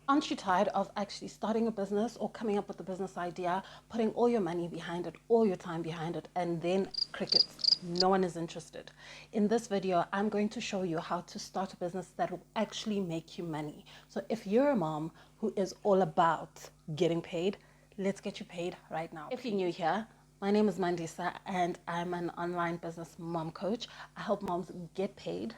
Aren't you tired of actually starting a business or coming up with a business idea, putting all your money behind it, all your time behind it, and then crickets? No one is interested. In this video, I'm going to show you how to start a business that will actually make you money. So if you're a mom who is all about getting paid, let's get you paid right now. If you're new here, my name is Mandisa and I'm an online business mom coach. I help moms get paid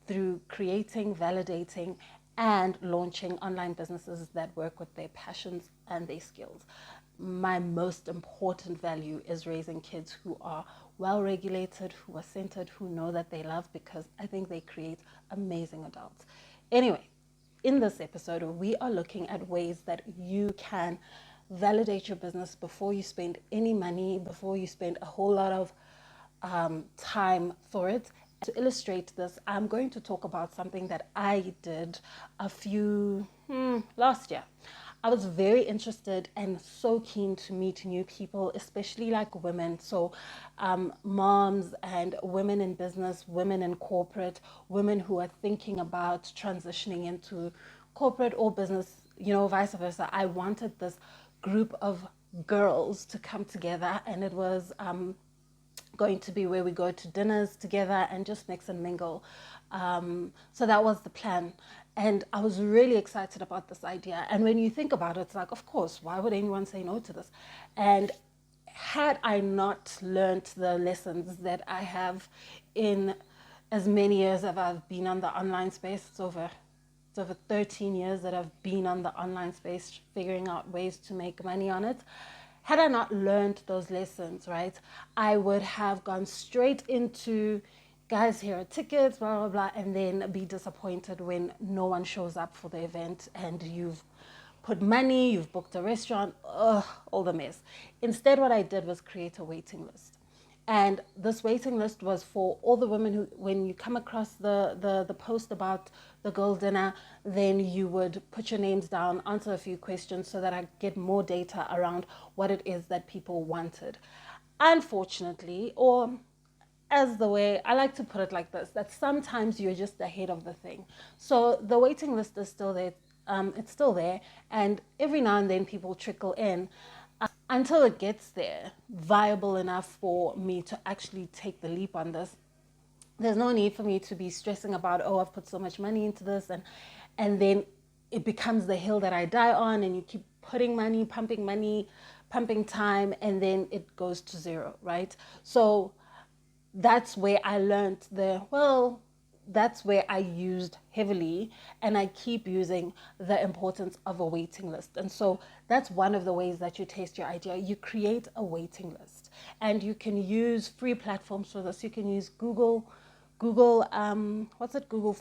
through creating, validating, and launching online businesses that work with their passions and their skills. My most important value is raising kids who are well regulated, who are centered, who know that they love, because I think they create amazing adults. Anyway, in this episode, we are looking at ways that you can validate your business before you spend any money, before you spend a whole lot of time for it. To illustrate this, I'm going to talk about something that I did last year. I was very interested and so keen to meet new people, especially like women. So, moms and women in business, women in corporate, women who are thinking about transitioning into corporate or business, vice versa. I wanted this group of girls to come together, and it was going to be where we go to dinners together and just mix and mingle. So that was the plan. And I was really excited about this idea. And when you think about it, it's like, of course, why would anyone say no to this? And had I not learned the lessons that I have in as many years as I've been on the online space, it's over 13 years that I've been on the online space, figuring out ways to make money on it. Had I not learned those lessons, right, I would have gone straight into, guys, here are tickets, blah, blah, blah, and then be disappointed when no one shows up for the event and you've put money, you've booked a restaurant, all the mess. Instead, what I did was create a waiting list. And this waiting list was for all the women who, when you come across the post about the girl dinner, then you would put your names down, answer a few questions so that I get more data around what it is that people wanted. Unfortunately, or as the way I like to put it like this, that sometimes you're just ahead of the thing. So the waiting list is still there. It's still there, and every now and then people trickle in until it gets there, viable enough for me to actually take the leap on this. There's no need for me to be stressing about, oh, I've put so much money into this, and then it becomes the hill that I die on, and you keep putting money, pumping time, and then it goes to zero, right? So that's where I learned that's where I used heavily, and I keep using the importance of a waiting list. And so that's one of the ways that you test your idea. You create a waiting list, and you can use free platforms for this. You can use Google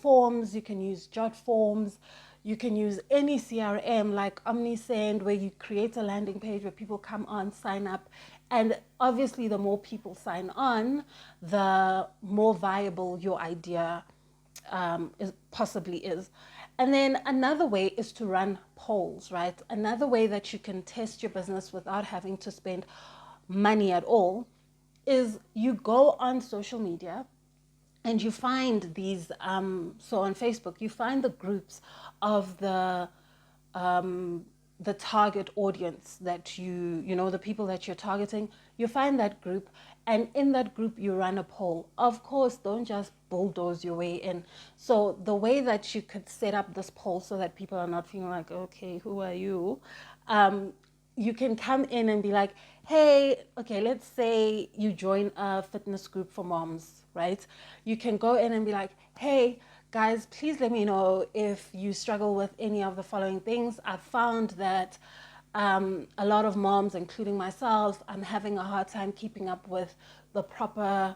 Forms. You can use Jot Forms. You can use any CRM like Omnisend, where you create a landing page where people come on, sign up. And obviously, the more people sign on, the more viable your idea possibly is. And then another way is to run polls, right? Another way that you can test your business without having to spend money at all is you go on social media and you find these, so on Facebook, you find the groups of the target audience that the people that you're targeting. You find that group, and in that group you run a poll. Of course, don't just bulldoze your way in. So the way that you could set up this poll so that people are not feeling like, okay, who are you, you can come in and be like, hey, okay, let's say you join a fitness group for moms, right? You can go in and be like, hey, guys, please let me know if you struggle with any of the following things. I've found that a lot of moms, including myself, I'm having a hard time keeping up with the proper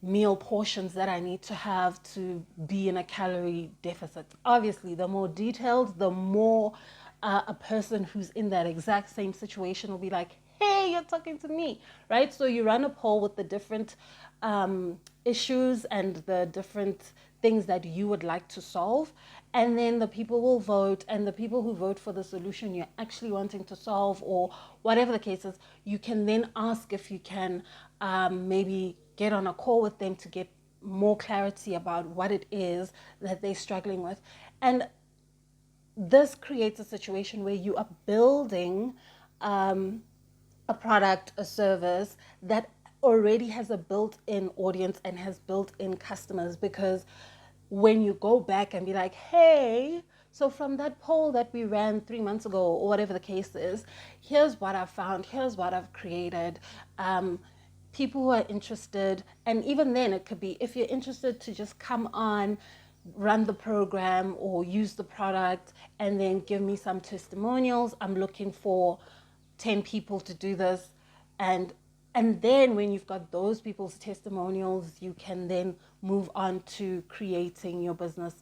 meal portions that I need to have to be in a calorie deficit. Obviously, the more detailed, the more a person who's in that exact same situation will be like, hey, you're talking to me, right? So you run a poll with the different issues and the different things that you would like to solve, and then the people will vote, and the people who vote for the solution you're actually wanting to solve, or whatever the case is, you can then ask if you can maybe get on a call with them to get more clarity about what it is that they're struggling with. And this creates a situation where you are building a product, a service that already has a built-in audience and has built-in customers. Because when you go back and be like, hey, so from that poll that we ran 3 months ago, or whatever the case is, here's what I've found, here's what I've created. People who are interested, and even then it could be, if you're interested to just come on, run the program or use the product, and then give me some testimonials. I'm looking for 10 people to do this. And then when you've got those people's testimonials, you can then move on to creating your business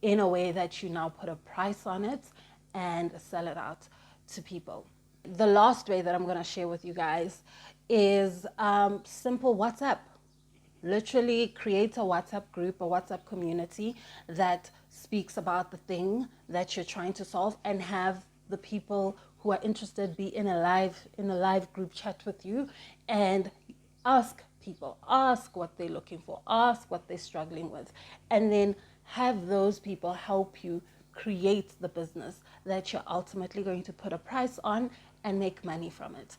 in a way that you now put a price on it and sell it out to people. The last way that I'm going to share with you guys is simple WhatsApp. Literally create a WhatsApp group, a WhatsApp community that speaks about the thing that you're trying to solve, and have the people who are interested be in a live group chat with you, and ask people, ask what they're looking for, ask what they're struggling with, and then have those people help you create the business that you're ultimately going to put a price on and make money from it.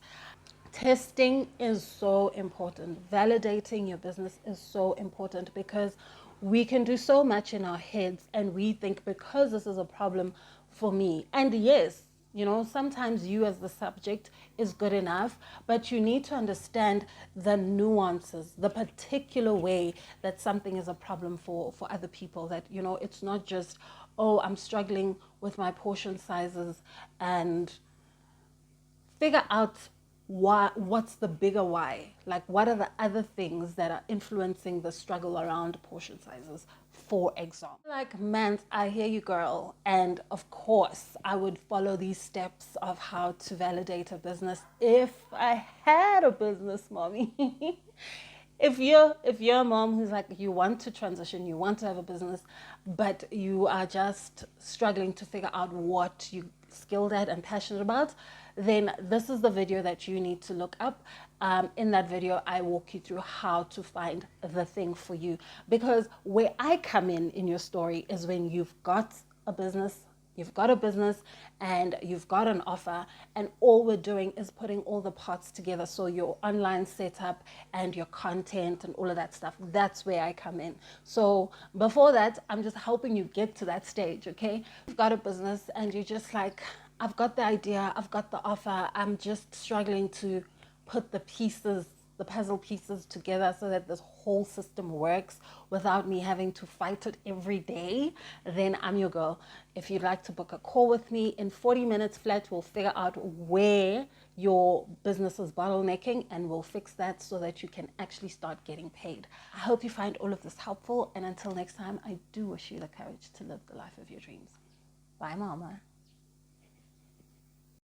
Testing is so important. Validating your business is so important, because we can do so much in our heads and we think, because this is a problem for me. And yes, sometimes you as the subject is good enough, but you need to understand the nuances, the particular way that something is a problem for other people. That, it's not just, oh, I'm struggling with my portion sizes, and figure out what's the bigger why. Like, what are the other things that are influencing the struggle around portion sizes, for example. Like, man, I hear you, girl, and of course I would follow these steps of how to validate a business if I had a business, mommy. If you're a mom who's like, you want to transition, you want to have a business, but you are just struggling to figure out what you skilled at and passionate about, then this is the video that you need to look up. In that video, I walk you through how to find the thing for you. Because where I come in your story is when you've got a business, and you've got an offer, and all we're doing is putting all the parts together. So your online setup and your content and all of that stuff, that's where I come in. So before that, I'm just helping you get to that stage, okay? You've got a business and you're just like, I've got the idea, I've got the offer, I'm just struggling to put the puzzle pieces together so that this whole system works without me having to fight it every day, then I'm your girl. If you'd like to book a call with me, in 40 minutes flat, we'll figure out where your business is bottlenecking, and we'll fix that so that you can actually start getting paid. I hope you find all of this helpful, and until next time, I do wish you the courage to live the life of your dreams. Bye, mama.